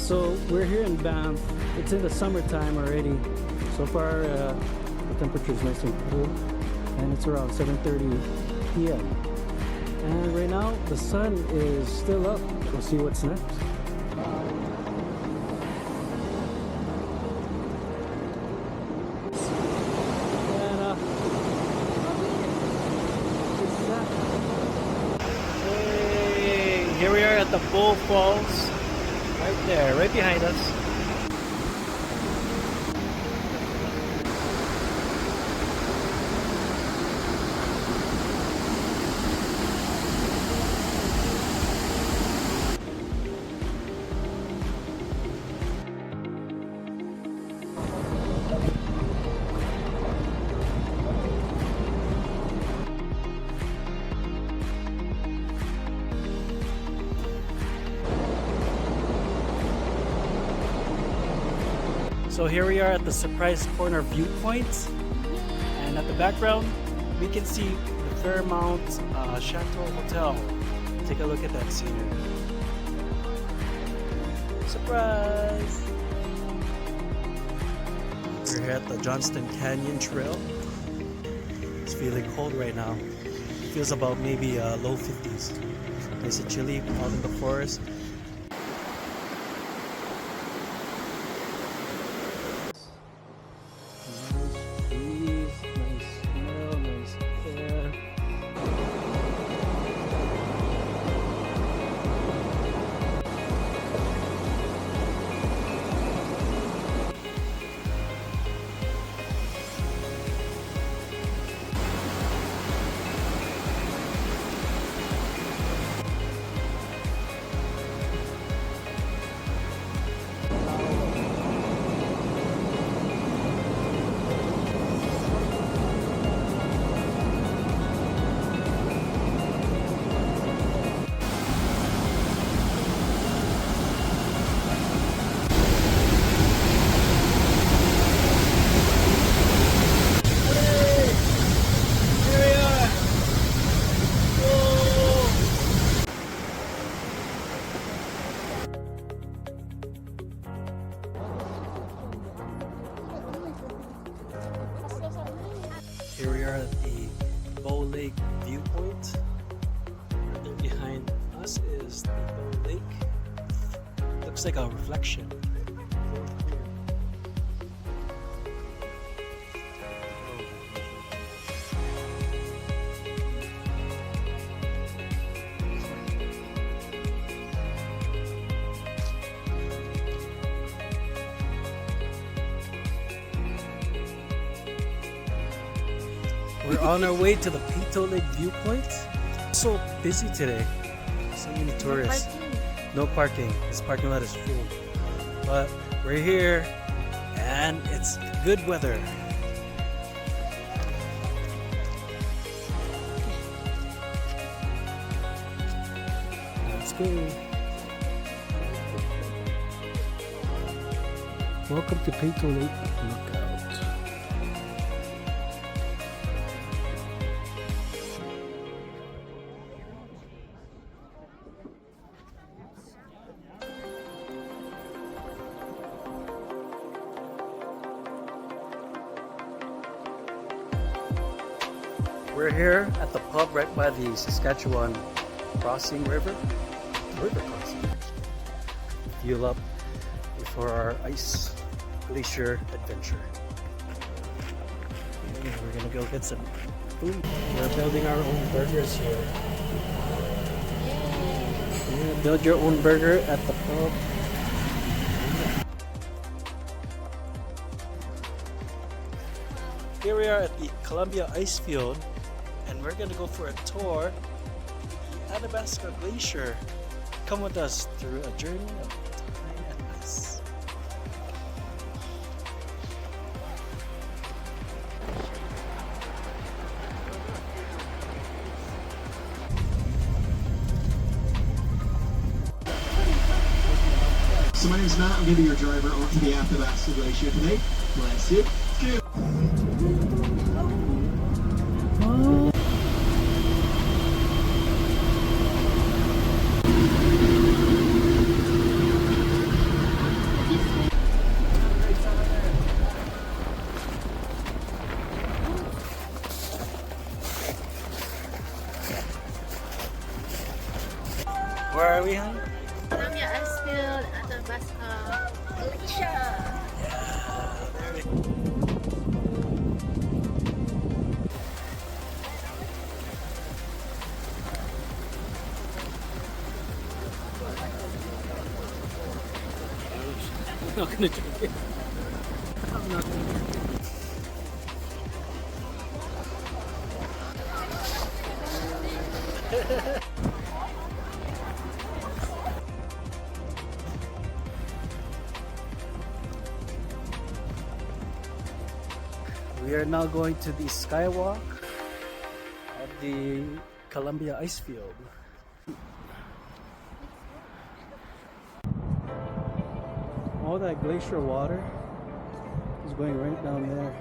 So we're here in Banff. It's in the summertime already. So far, the temperature is nice and cool, and it's around 7:30 p.m. And right now, the sun is still up. We'll see what's next. Here we are at the Bull Falls, right there, right behind us. So here we are at the Surprise Corner viewpoint, and at the background we can see the Fairmount Chateau Hotel. Take a look at that scenery. Surprise! We're here at the Johnston Canyon Trail. It's feeling cold right now. It feels about maybe low 50s. Nice and chilly out in the forest. Here we are at the Bow Lake viewpoint. Right there behind us is the Bow Lake. Looks like a reflection. We're on our way to the Pito Lake viewpoint. So busy today. So many tourists. No parking. This parking lot is full. But we're here and it's good weather. Let's go. Welcome to Pito Lake Lookout. We're here at the pub right by the Saskatchewan crossing river crossing. Fuel up for our ice glacier adventure. And we're gonna go get some food. We're building our own burgers here. Yeah, build your own burger at the pub. Here we are at the Columbia Ice Field, and we're gonna go for a tour of the Athabasca Glacier. Come with us through a journey of time and ice. So my name is Matt. I'm going to be your driver onto the Athabasca Glacier today. Let's go. are we, honey? Columbia ice field at the Alicia. I'm not gonna drink it. I'm not gonna drink it. We are now going to the skywalk of the Columbia ice field. All that glacier water is going right down there.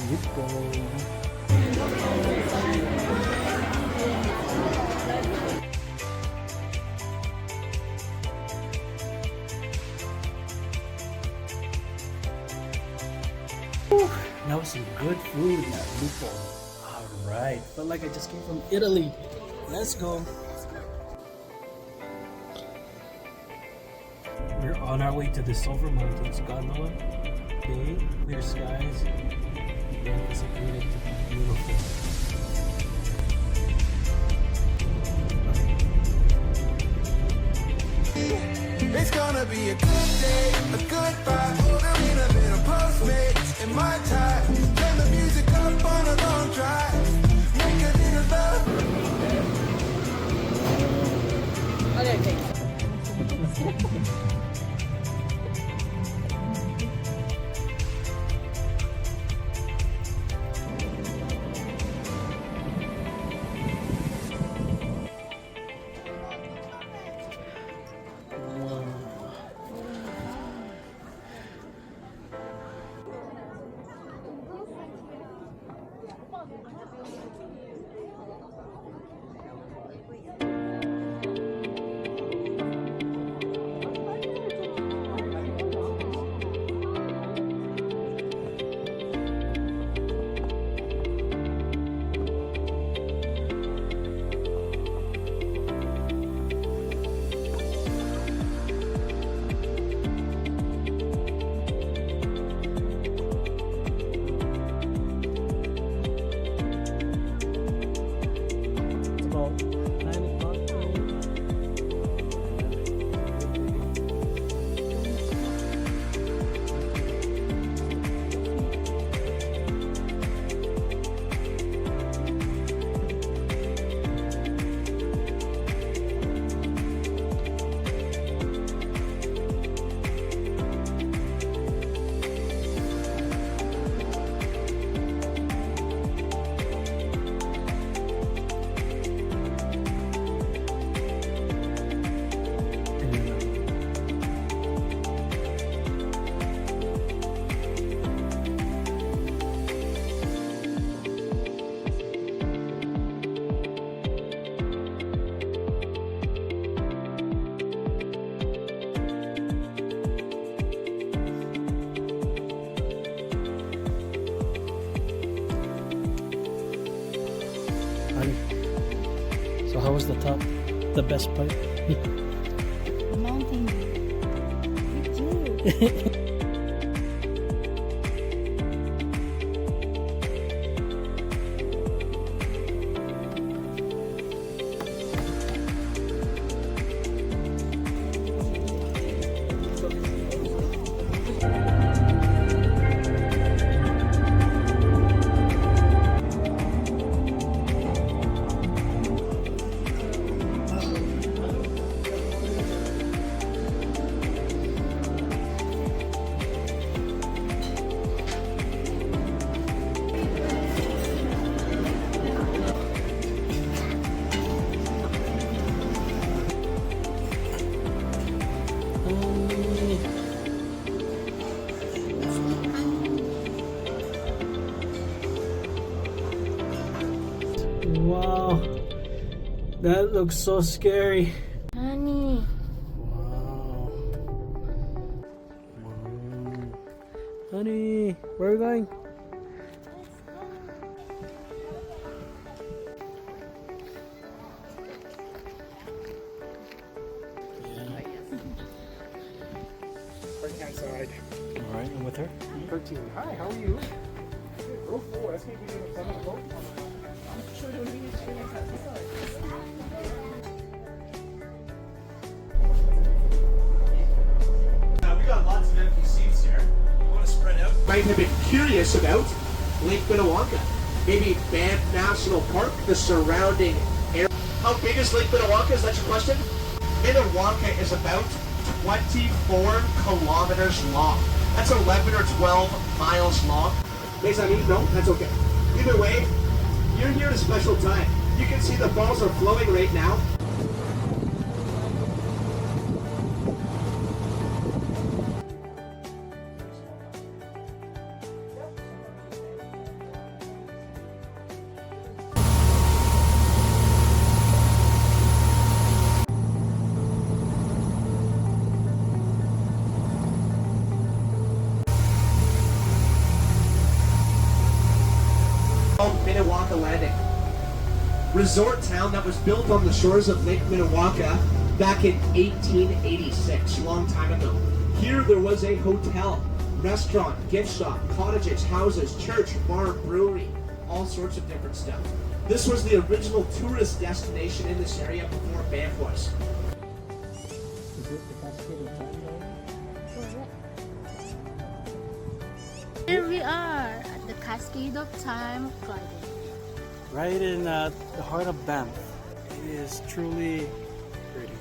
You go. That was some good food in that lupo. Alright, felt like I just came from Italy. Let's go. We're on our way to the Silver Mountains. Gondola, day, clear skies. We anticipate it to be beautiful. It's gonna be a good day, a good vibe. Ordering a bit of Postmates in my time. Turn the music up on a long drive. Make a little love. Okay, okay. So how was the top? The best part? The mountain. You too. That looks so scary. Honey. Wow. Honey, where are we going? Right-hand side. All right, I'm with her. 13. Hi, how are you? Row 4. That's going to be the front of the boat. We got lots of empty seats here. You want to spread out? Might have been curious about Lake Minnewanka. Maybe Banff National Park, the surrounding area. How big is Lake Minnewanka? Is that your question? Minnewanka is about 24 kilometers long. That's 11 or 12 miles long. Makes that mean? No, that's okay. Either way, you're here at a special time. You can see the balls are flowing right now. Minnewanka Landing. Resort town that was built on the shores of Lake Minnewanka back in 1886, long time ago. Here there was a hotel, restaurant, gift shop, cottages, houses, church, bar, brewery, all sorts of different stuff. This was the original tourist destination in this area before Banff was. Here we are at the Cascade of Time Garden. Right in the heart of Banff. It is truly pretty.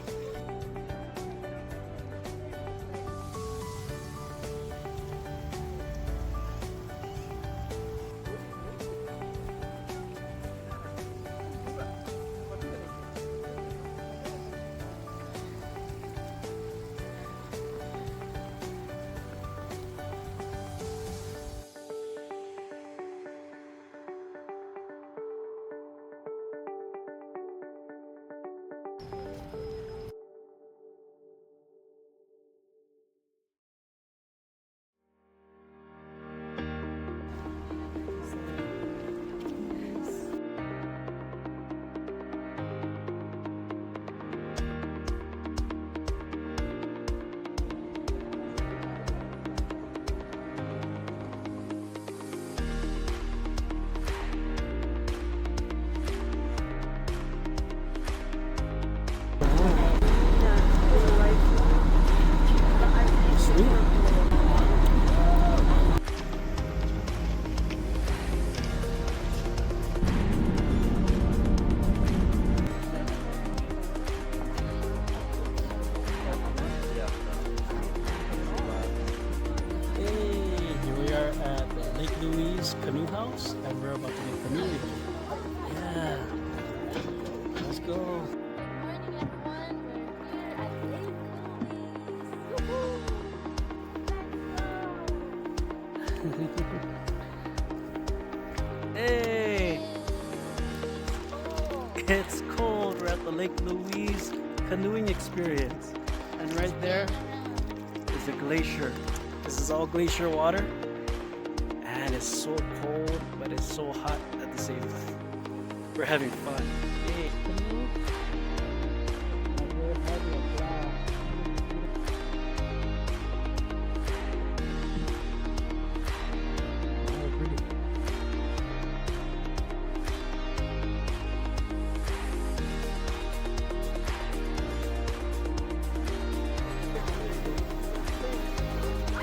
Canoe house, and we're about to go canoeing. Yeah, let's go. Good morning, everyone. We're here at Lake Louise. Hey, it's cold. We're at the Lake Louise canoeing experience, and right there is a glacier. This is all glacier water. And it's so cold, but it's so hot at the same time. We're having fun. Hey.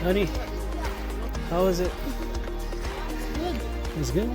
Honey, how is it? Good. It's good.